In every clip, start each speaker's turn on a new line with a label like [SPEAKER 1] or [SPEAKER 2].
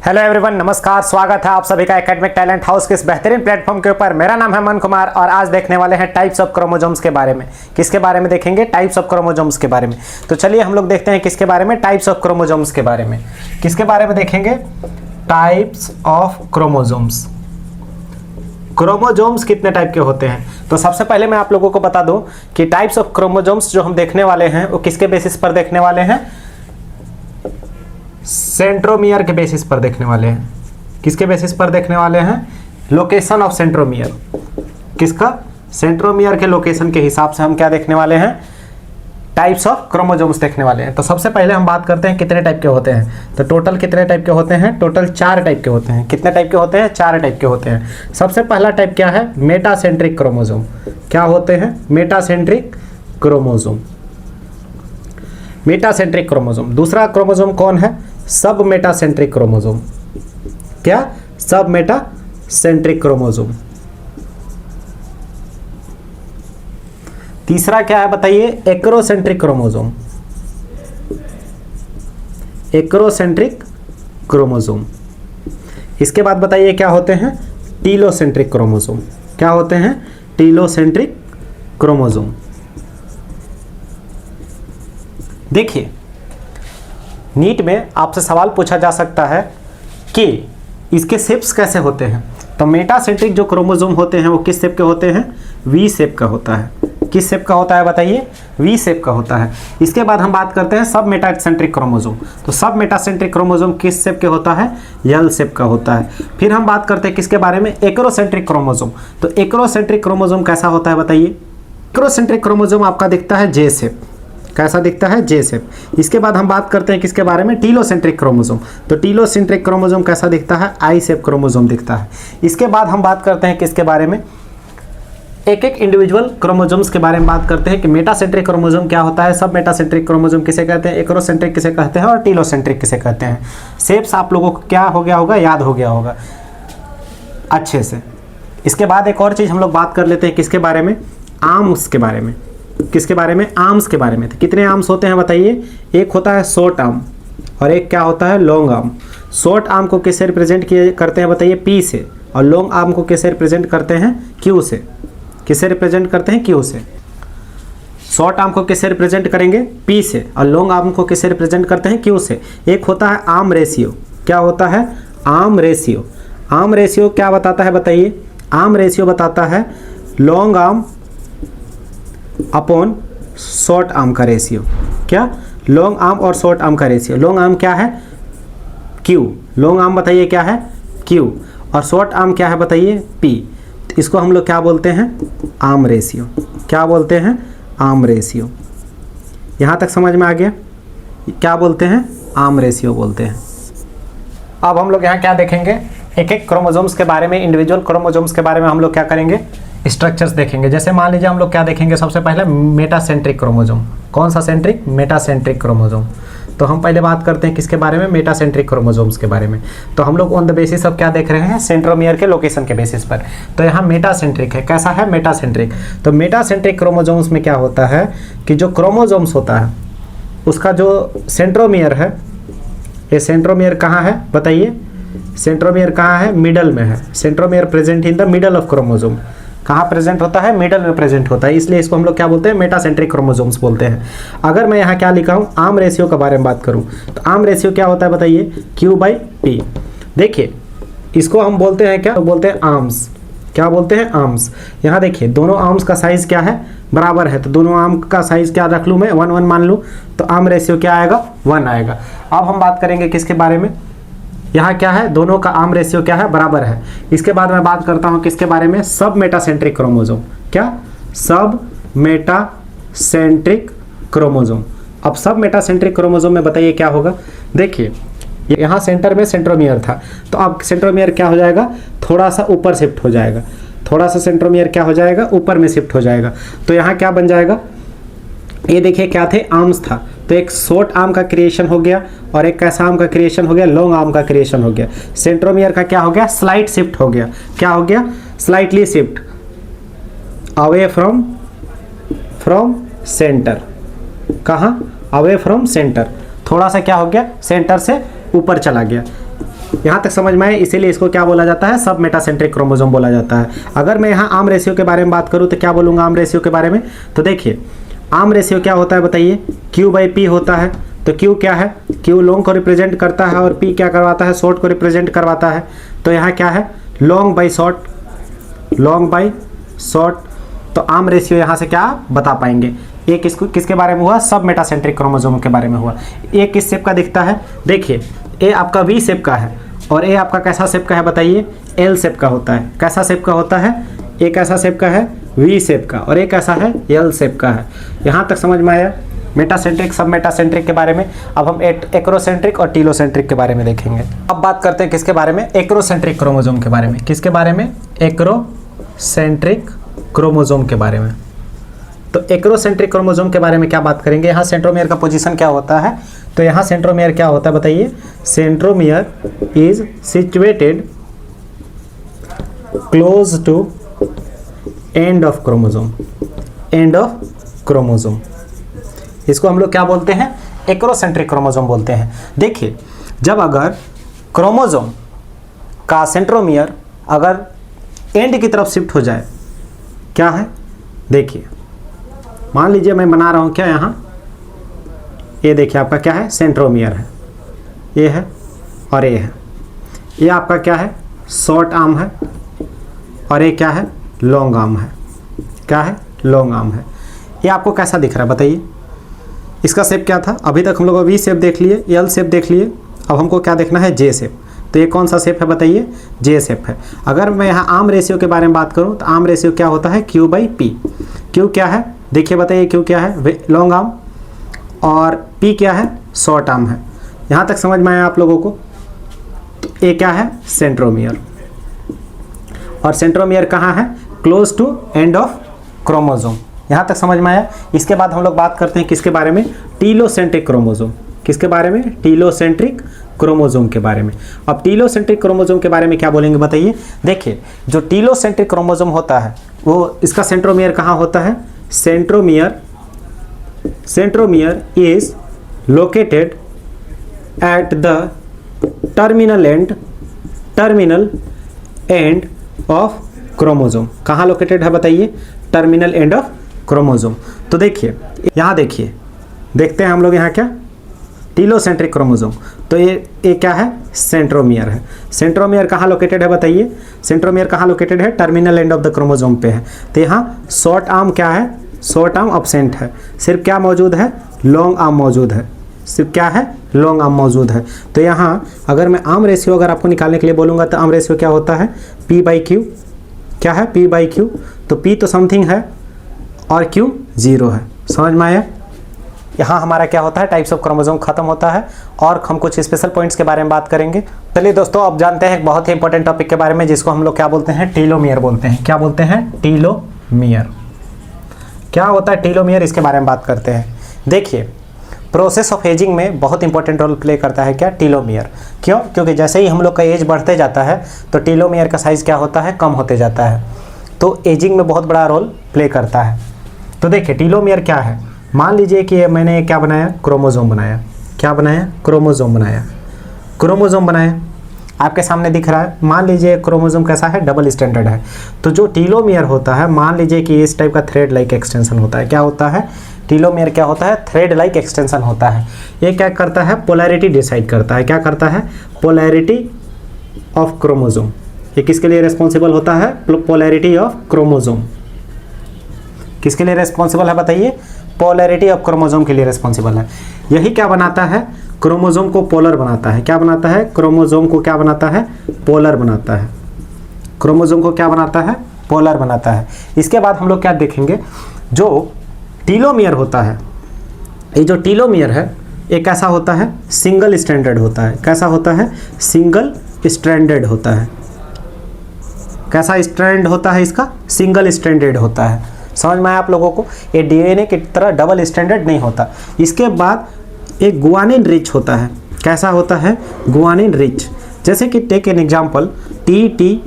[SPEAKER 1] Hello everyone, नमस्कार। स्वागत है आप सभी का एकेडमिक टैलेंट हाउस के इस बेहतरीन प्लेटफॉर्म के ऊपर। मेरा नाम है मन कुमार और आज देखने वाले हैं टाइप्स ऑफ क्रोमोसोम्स के बारे में। किसके बारे में देखेंगे? टाइप्स ऑफ क्रोमोसोम्स के बारे में। तो चलिए हम लोग देखते हैं किसके बारे में, टाइप्स ऑफ क्रोमोसोम्स के बारे में। किसके बारे में देखेंगे? Types of chromosomes. क्रोमोसोम्स कितने टाइप के होते हैं? तो सबसे पहले मैं आप लोगों को बता दूं कि टाइप्स ऑफ क्रोमोसोम्स जो हम देखने वाले हैं वो किसके बेसिस पर देखने वाले हैं? सेंट्रोमियर के बेसिस पर देखने वाले हैं। किसके बेसिस पर देखने वाले हैं? Location of centromere. किसका? सेंट्रोमियर के लोकेशन के हिसाब से हम क्या देखने वाले हैं? टाइप्स ऑफ क्रोमोसोम्स देखने वाले हैं। तो सबसे पहले हम बात करते हैं कितने टाइप के होते हैं। तो टोटल कितने टाइप के होते हैं? टोटल 4 टाइप के होते हैं। कितने टाइप के होते हैं? 4 टाइप के होते हैं। सबसे पहला टाइप क्या है? Metacentric chromosome. क्या होते हैं? Metacentric chromosome. Metacentric chromosome. दूसरा क्रोमोसोम कौन है? सब मेटासेंट्रिक क्रोमोसोम। क्या? सब मेटासेंट्रिक क्रोमोसोम। तीसरा क्या है बताइए? Acrocentric chromosome. Acrocentric chromosome. इसके बाद बताइए क्या होते हैं? Telocentric chromosome. क्या होते हैं? Telocentric chromosome. देखिए, नीट में आपसे सवाल पूछा जा सकता है कि इसके शेप्स कैसे होते हैं। तो मेटासेंट्रिक जो क्रोमोसोम होते हैं वो किस शेप के होते हैं? वी शेप का होता है। किस शेप का होता है बताइए? वी शेप का होता है। इसके बाद हम बात करते हैं सब मेटासेंट्रिक क्रोमोसोम। तो सब मेटासेंट्रिक क्रोमोसोम किस शेप के होता है? एल शेप का होता है। फिर हम बात करते हैं किसके बारे में? Acrocentric chromosome. तो एक्रोसेंट्रिक क्रोमोसोम कैसा होता है बताइए? एक्रोसेंट्रिक क्रोमोसोम आपका दिखता है जे शेप। कैसा दिखता है? जे शेप। इसके बाद हम बात करते हैं किसके बारे में? Telocentric chromosome. तो टीलोसेंट्रिक क्रोमोसोम कैसा दिखता है? आई शेप क्रोमोसोम दिखता है। इसके बाद हम बात करते हैं किसके बारे में? एक एक इंडिविजुअल क्रोमोसोम्स के बारे में बात करते हैं कि मेटासेंट्रिक क्रोमोसोम क्या होता है, सब मेटासेंट्रिक क्रोमोसोम किसे कहते हैं, एक्रोसेंट्रिक किसे कहते हैं और टीलोसेंट्रिक किसे कहते हैं। शेप्स आप लोगों को क्या हो गया होगा? याद हो गया होगा अच्छे से। इसके बाद एक और चीज़ हम लोग बात कर लेते हैं किसके बारे में? आर्म्स के बारे में। किसके बारे में? आर्म्स के बारे में। तो कितने आर्म्स होते हैं बताइए? एक होता है शॉर्ट आर्म और एक क्या होता है? Long arm. शॉर्ट आर्म को किससे रिप्रेजेंट किए करते हैं बताइए? पी से। और लॉन्ग आर्म को किससे रिप्रेजेंट करते हैं? क्यू से। किससे रिप्रेजेंट करते हैं? क्यू से। शॉर्ट आर्म को किससे रिप्रेजेंट करेंगे? पी से। और लॉन्ग आर्म को किससे रिप्रेजेंट करते हैं? क्यू से। एक होता है आर्म रेशियो। क्या होता है? Arm ratio. आर्म रेशियो क्या बताता है बताइए? आर्म रेशियो बताता है long arm upon short arm का रेशियो। क्या? लॉन्ग आर्म और शॉर्ट आर्म का रेशियो। लॉन्ग आर्म क्या है? क्यू। लॉन्ग आर्म बताइए क्या है? क्यू। और शॉर्ट आर्म क्या है बताइए? पी। तो इसको हम लोग क्या बोलते हैं? Arm ratio. क्या बोलते हैं? Arm ratio. यहाँ तक समझ में आ गया? क्या बोलते हैं? आर्म रेशियो बोलते हैं। अब हम लोग यहाँ क्या देखेंगे? एक एक क्रोमोसोम्स के बारे में, इंडिविजुअल क्रोमोसोम्स के बारे में हम लोग क्या करेंगे? स्ट्रक्चर्स देखेंगे। जैसे मान लीजिए हम लोग क्या देखेंगे? सबसे पहले मेटासेंट्रिक क्रोमोसोम। कौन सा सेंट्रिक? Metacentric chromosome. तो हम पहले बात करते हैं किसके बारे में? मेटासेंट्रिक क्रोमोसोम्स के बारे में। तो हम लोग ऑन द बेसिस ऑफ क्या देख रहे हैं? सेंट्रोमियर के लोकेशन के बेसिस पर। तो यहाँ मेटासेंट्रिक है। कैसा है? मेटासेंट्रिक। तो मेटासेंट्रिक क्रोमोसोम्स में क्या होता है कि जो क्रोमोसोम्स होता है उसका जो सेंट्रोमियर है, ये सेंट्रोमियर कहाँ है बताइए? सेंट्रोमियर कहाँ है? मिडल में है। Centromere present in the middle of chromosome. कहाँ प्रेजेंट होता है? मिडल में प्रेजेंट होता है। इसलिए इसको हम लोग क्या बोलते हैं? मेटासेंट्रिक क्रोमोसोम्स बोलते हैं। अगर मैं यहाँ क्या लिखा हूँ? आर्म रेशियो के बारे में बात करूँ तो आर्म रेशियो क्या होता है बताइए? Q/P। देखिए, इसको हम बोलते हैं क्या? बोलते हैं आर्म्स। क्या बोलते हैं? आर्म्स। यहाँ देखिए, दोनों आर्म्स का साइज क्या है? बराबर है। तो दोनों आर्म का साइज क्या रख लूँ मैं? 1/1 मान लूँ। तो आर्म रेशियो क्या आएगा? 1 आएगा। अब हम बात करेंगे किसके बारे में? यहाँ क्या है? दोनों का आर्म रेशियो क्या है? बराबर है। इसके बाद मैं बात करता हूँ किसके बारे में? सब मेटासेंट्रिक क्रोमोसोम। क्या? सब मेटासेंट्रिक क्रोमोसोम। अब सब मेटासेंट्रिक क्रोमोसोम में बताइए क्या होगा? देखिए, यहाँ सेंटर में सेंट्रोमियर था, तो अब सेंट्रोमियर क्या हो जाएगा? थोड़ा सा ऊपर शिफ्ट हो जाएगा। थोड़ा सा सेंट्रोमियर क्या हो जाएगा? ऊपर में शिफ्ट हो जाएगा। तो यहाँ क्या बन जाएगा? ये देखिए क्या थे? आर्म्स था। तो एक शॉर्ट आर्म का क्रिएशन हो गया और एक कैसा आर्म का क्रिएशन हो गया? लॉन्ग आर्म का क्रिएशन हो गया। सेंट्रोमियर का क्या हो गया? स्लाइट शिफ्ट हो गया। क्या हो गया? Slightly shift away from centre. कहाँ? Away from centre. थोड़ा सा क्या हो गया? सेंटर से ऊपर चला गया। यहाँ तक समझ में आए, इसीलिए इसको क्या बोला जाता है, सब मेटासेंट्रिक क्रोमोसोम बोला जाता है। अगर मैं यहाँ आर्म रेशियो के बारे में बात करूँ तो क्या बोलूँगा आर्म रेशियो के बारे में, तो देखिए आर्म रेशियो क्या होता है बताइए, Q/P होता है। तो Q क्या है, Q लॉन्ग को रिप्रेजेंट करता है और P क्या करवाता है, शॉर्ट को रिप्रेजेंट करवाता है। तो यहाँ क्या है, long by short, long by short. तो आर्म रेशियो यहाँ से क्या बता पाएंगे, ये किसके बारे में हुआ, सब मेटासेंट्रिक क्रोमोसोम के बारे में हुआ। ये किस शेप का दिखता है, देखिए ए आपका वी शेप का है और ए आपका कैसा शेप का है बताइए, एल शेप का होता है। कैसा शेप का होता है, एक ऐसा शेप का है वी शेप का और एक ऐसा है एल शेप का है। यहाँ तक समझ में आया मेटासेंट्रिक सब मेटासेंट्रिक के बारे में। अब हम एक्रोसेंट्रिक और टीलोसेंट्रिक के बारे में देखेंगे। अब बात करते हैं किसके बारे में, एक्रोसेंट्रिक क्रोमोसोम के बारे में। किसके बारे में, एक्रोसेंट्रिक क्रोमोसोम के बारे में। तो एक्रोसेंट्रिक क्रोमोसोम के बारे में क्या बात करेंगे, यहाँ सेंट्रोमियर का पोजीशन क्या होता है, तो यहाँ सेंट्रोमियर क्या होता है बताइए, centromere is situated close to end of chromosome, end of chromosome. इसको हम लोग क्या बोलते हैं, एक्रोसेंट्रिक क्रोमोसोम बोलते हैं। देखिए जब अगर क्रोमोसोम का सेंट्रोमियर अगर एंड की तरफ शिफ्ट हो जाए, क्या है, देखिए मान लीजिए मैं बना रहा हूँ क्या यहाँ, ये देखिए आपका क्या है, सेंट्रोमियर है, ये है और ये है। ये आपका क्या है, शॉर्ट आर्म है और ये क्या है, लॉन्ग आर्म है। क्या है, लॉन्ग आर्म है। ये आपको कैसा दिख रहा है बताइए, इसका शेप क्या था, अभी तक हम लोग वी शेप देख लिए, एल शेप देख लिए, अब हमको क्या देखना है, जे शेप। तो ये कौन सा शेप है बताइए, जे शेप है। अगर मैं यहाँ आर्म रेशियो के बारे में बात करूँ तो आर्म रेशियो क्या होता है, Q/P। Q क्या है, देखिए बताइए Q क्या है, लॉन्ग आर्म, और P क्या है, शॉर्ट आर्म है। यहाँ तक समझ में आया आप लोगों को। तो ये क्या है, सेंट्रोमियर, और सेंट्रोमियर कहाँ है, close to end of chromosome. यहाँ तक समझ में आया। इसके बाद हम लोग बात करते हैं किसके बारे में, टीलोसेंट्रिक क्रोमोसोम। किसके बारे में, टीलोसेंट्रिक क्रोमोसोम के बारे में। अब टीलोसेंट्रिक क्रोमोसोम के बारे में क्या बोलेंगे बताइए। देखिए जो टीलोसेंट्रिक क्रोमोसोम होता है वो इसका सेंट्रोमियर कहाँ होता है, centromere is located at the terminal and of chromosome. कहाँ लोकेटेड है बताइए, टर्मिनल एंड ऑफ क्रोमोसोम। तो देखिए यहाँ देखिए, देखते हैं हम लोग यहाँ क्या, टीलोसेंट्रिक क्रोमोसोम। तो ये क्या है, सेंट्रोमियर है। सेंट्रोमियर कहाँ लोकेटेड है बताइए, सेंट्रोमियर कहाँ लोकेटेड है, terminal end of the chromosome पे है। तो यहाँ शॉर्ट आर्म क्या है, शॉर्ट आर्म अब्सेंट है, सिर्फ क्या मौजूद है, लॉन्ग आर्म मौजूद है। सिर्फ क्या है, लॉन्ग आर्म मौजूद है। तो यहाँ अगर मैं आर्म रेशियो अगर आपको निकालने के लिए बोलूँगा तो आर्म रेशियो क्या होता है, P/Q। क्या है, P/Q। तो P तो समथिंग है और Q 0 है। समझ में आया। यहाँ हमारा क्या होता है, टाइप्स ऑफ क्रोमोसोम खत्म होता है और हम कुछ स्पेशल पॉइंट्स के बारे में बात करेंगे। चलिए दोस्तों अब जानते हैं एक बहुत ही इंपॉर्टेंट टॉपिक के बारे में जिसको हम लोग क्या बोलते हैं, टीलोमियर बोलते हैं। क्या बोलते हैं, टीलोमियर। क्या होता है टीलोमियर, इसके बारे में बात करते हैं। देखिए प्रोसेस ऑफ एजिंग में बहुत इंपॉर्टेंट रोल प्ले करता है क्या, टीलोमियर। क्यों, क्योंकि जैसे ही हम लोग का एज बढ़ते जाता है तो टीलोमियर का साइज़ क्या होता है, कम होते जाता है। तो एजिंग में बहुत बड़ा रोल प्ले करता है। तो देखिए टीलोमियर क्या है, मान लीजिए कि मैंने क्या बनाया, क्रोमोसोम बनाया। क्या बनाया, क्रोमोसोम बनाया। क्रोमोसोम बनाया आपके सामने दिख रहा है। मान लीजिए क्रोमोसोम कैसा है, डबल स्टैंडर्ड है। तो जो टीलोमियर होता है, मान लीजिए कि इस टाइप का थ्रेड लाइक एक्सटेंशन होता है। क्या होता है, टीलोमियर क्या होता है, थ्रेड लाइक एक्सटेंशन होता है। ये क्या करता है, पोलैरिटी डिसाइड करता है। क्या करता है, पोलैरिटी ऑफ क्रोमोसोम। ये किसके लिए रिस्पॉन्सिबल होता है, पोलैरिटी ऑफ क्रोमोसोम। किसके लिए रिस्पॉन्सिबल है बताइए, पोलैरिटी ऑफ क्रोमोसोम के लिए रिस्पॉन्सिबल है। यही क्या बनाता है, क्रोमोसोम को पोलर बनाता है। क्या बनाता है, क्रोमोसोम को क्या बनाता है, पोलर बनाता है। क्रोमोसोम को क्या बनाता है, पोलर बनाता है। इसके बाद हम लोग क्या देखेंगे, जो टीलोमियर होता है, ये जो टीलोमियर है ये कैसा होता है, सिंगल स्ट्रैंडेड होता है। कैसा होता है, सिंगल स्ट्रैंडेड होता है। कैसा स्ट्रैंड होता है इसका, सिंगल स्ट्रैंडेड होता है। समझ में आया आप लोगों को। ये डीएनए की तरह डबल स्ट्रैंडेड नहीं होता। इसके बाद एक गुआनिन रिच होता है। कैसा होता है, गुआनिन रिच। जैसे कि टेक एन एग्जांपल, TTAGGG।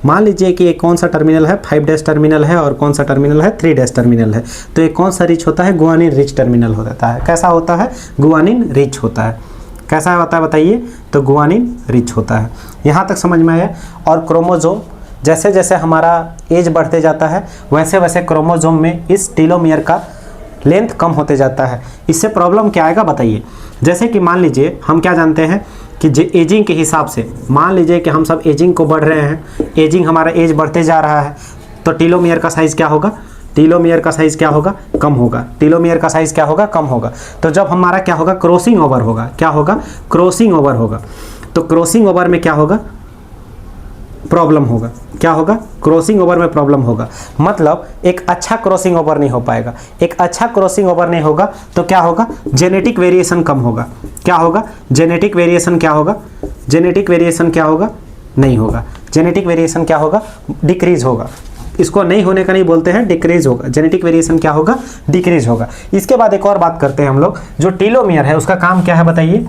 [SPEAKER 1] मान लीजिए कि ये कौन सा टर्मिनल है, 5' टर्मिनल है और कौन सा टर्मिनल है, 3' टर्मिनल है। तो ये कौन सा रिच होता है, गुआनिन रिच टर्मिनल होता है। कैसा होता है, गुआनिन रिच होता है। कैसा होता है बताइए, तो गुआनिन रिच होता है। यहाँ तक समझ में आया। और क्रोमोजोम जैसे जैसे हमारा एज बढ़ते जाता है वैसे वैसे क्रोमोजोम में इस टीलोमियर का लेंथ कम होते जाता है। इससे प्रॉब्लम क्या आएगा बताइए। जैसे कि मान लीजिए हम क्या जानते हैं कि एजिंग के हिसाब से मान लीजिए कि हम सब एजिंग को बढ़ रहे हैं, एजिंग हमारा एज बढ़ते जा रहा है, तो टीलोमियर का साइज़ क्या होगा, टीलोमियर का साइज़ क्या होगा, कम होगा। टीलोमियर का साइज़ क्या होगा, कम होगा। तो जब हमारा क्या होगा, क्रॉसिंग ओवर होगा। क्या होगा, क्रॉसिंग ओवर होगा। तो क्रॉसिंग ओवर में क्या होगा, प्रॉब्लम होगा। क्या होगा, क्रॉसिंग ओवर में प्रॉब्लम होगा। मतलब एक अच्छा क्रॉसिंग ओवर नहीं हो पाएगा। एक अच्छा क्रॉसिंग ओवर नहीं होगा तो क्या होगा, जेनेटिक वेरिएशन कम होगा। क्या होगा, जेनेटिक वेरिएशन क्या होगा, जेनेटिक वेरिएशन क्या होगा, नहीं होगा। जेनेटिक वेरिएशन क्या होगा, डिक्रीज होगा। इसको नहीं होने का नहीं बोलते हैं, डिक्रीज होगा। जेनेटिक वेरिएशन क्या होगा, डिक्रीज होगा। इसके बाद एक और बात करते हैं हम लोग, जो टीलोमियर है उसका काम क्या है बताइए,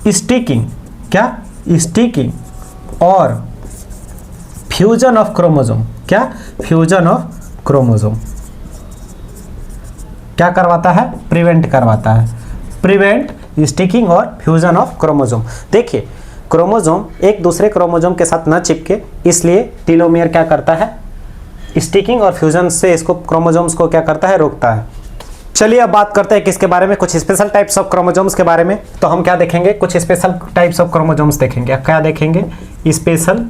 [SPEAKER 1] स्टिकिंग। क्या, स्टिकिंग और फ्यूजन ऑफ क्रोमोसोम। क्या, फ्यूजन ऑफ क्रोमोसोम क्या करवाता है, प्रिवेंट करवाता है। प्रिवेंट स्टिकिंग और फ्यूजन ऑफ क्रोमोसोम। देखिए क्रोमोसोम एक दूसरे क्रोमोसोम के साथ न चिपके, इसलिए टीलोमियर क्या करता है, स्टिकिंग और फ्यूजन से इसको क्रोमोसोम्स को क्या करता है, रोकता है। चलिए अब बात करते हैं किसके बारे में, कुछ स्पेशल टाइप्स ऑफ क्रोमोसोम्स के बारे में। तो हम क्या देखेंगे, कुछ स्पेशल टाइप्स ऑफ क्रोमोसोम्स देखेंगे। क्या देखेंगे, स्पेशल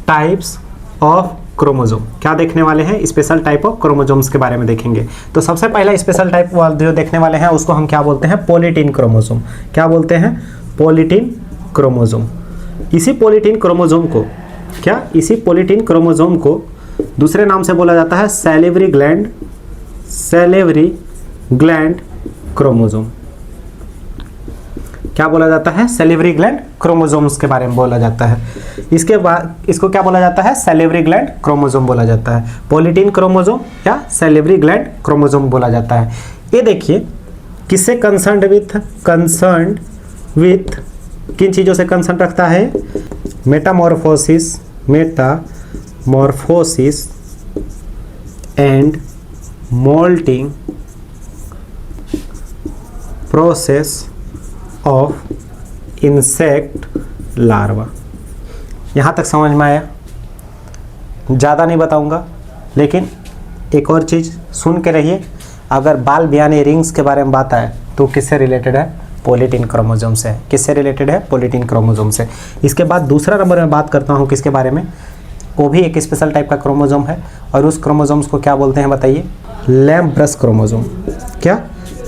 [SPEAKER 1] टाइप्स ऑफ क्रोमोसोम। क्या देखने वाले हैं, स्पेशल टाइप ऑफ क्रोमोसोम्स के बारे में देखेंगे। तो सबसे पहला स्पेशल टाइप जो देखने वाले हैं उसको हम क्या बोलते हैं, पॉलीटीन क्रोमोसोम। क्या बोलते हैं, पॉलीटीन क्रोमोसोम। इसी पॉलीटीन क्रोमोसोम को क्या, इसी पॉलीटीन क्रोमोसोम को दूसरे नाम से बोला जाता है salivary gland, salivary gland chromosome. क्या बोला जाता है, सैलिवरी ग्लैंड क्रोमोसोम्स के बारे में बोला जाता है। इसके बाद इसको क्या बोला जाता है, सैलिवरी ग्लैंड क्रोमोसोम बोला जाता है। पॉलीटीन क्रोमोसोम या सैलिवरी ग्लैंड क्रोमोसोम बोला जाता है। ये देखिए किससे कंसर्न्ड विथ किन चीज़ों से कंसर्न रखता है, metamorphosis, metamorphosis and moulting process of insect larva. यहाँ तक समझ में आया, ज़्यादा नहीं बताऊँगा, लेकिन एक और चीज़ सुन के रहिए। अगर बाल बियाने रिंग्स के बारे में बात आए तो किससे रिलेटेड है, पॉलीटीन क्रोमोसोम से। किससे रिलेटेड है, पॉलीटीन क्रोमोसोम से। इसके बाद दूसरा नंबर में बात करता हूँ किसके बारे में, वो भी एक स्पेशल टाइप का क्रोमोसोम है और उस क्रोमोसोम्स को क्या बोलते हैं बताइए, लैम्प ब्रश क्रोमोसोम। क्या,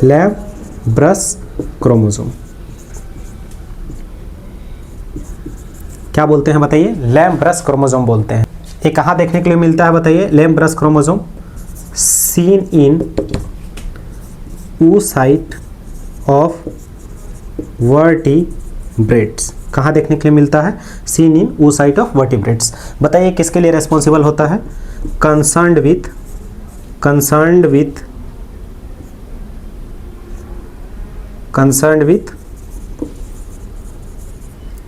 [SPEAKER 1] लैम्प ब्रश क्रोमोसोम। क्या बोलते हैं बताइए, लैम्प ब्रश क्रोमोसोम बोलते हैं। ये कहाँ देखने के लिए मिलता है बताइए, lamp brush chromosome seen in oocyte of vertebrates. कहाँ देखने के लिए मिलता है, seen in oocyte of vertebrates. बताइए किसके लिए रेस्पॉन्सिबल होता है, कंसर्न्ड विथ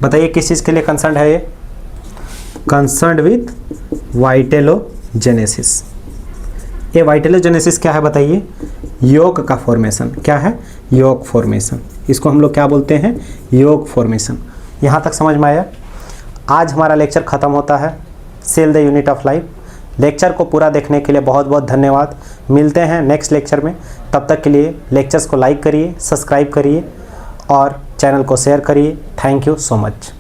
[SPEAKER 1] बताइए किस चीज़ के लिए कंसर्न्ड है ये, कंसर्न्ड विथ वाइटेलोजेनेसिस। ये वाइटेलोजेनेसिस क्या है बताइए, योग का फॉर्मेशन। क्या है, योग फॉर्मेशन। इसको हम लोग क्या बोलते हैं, योग फॉर्मेशन। यहाँ तक समझ में आया। आज हमारा लेक्चर ख़त्म होता है, cell the unit of life. Lecture को पूरा देखने के लिए बहुत बहुत धन्यवाद। मिलते हैं नेक्स्ट लेक्चर में, तब तक के लिए लेक्चर्स को लाइक करिए, सब्सक्राइब करिए और चैनल को शेयर करिए। Thank you so much.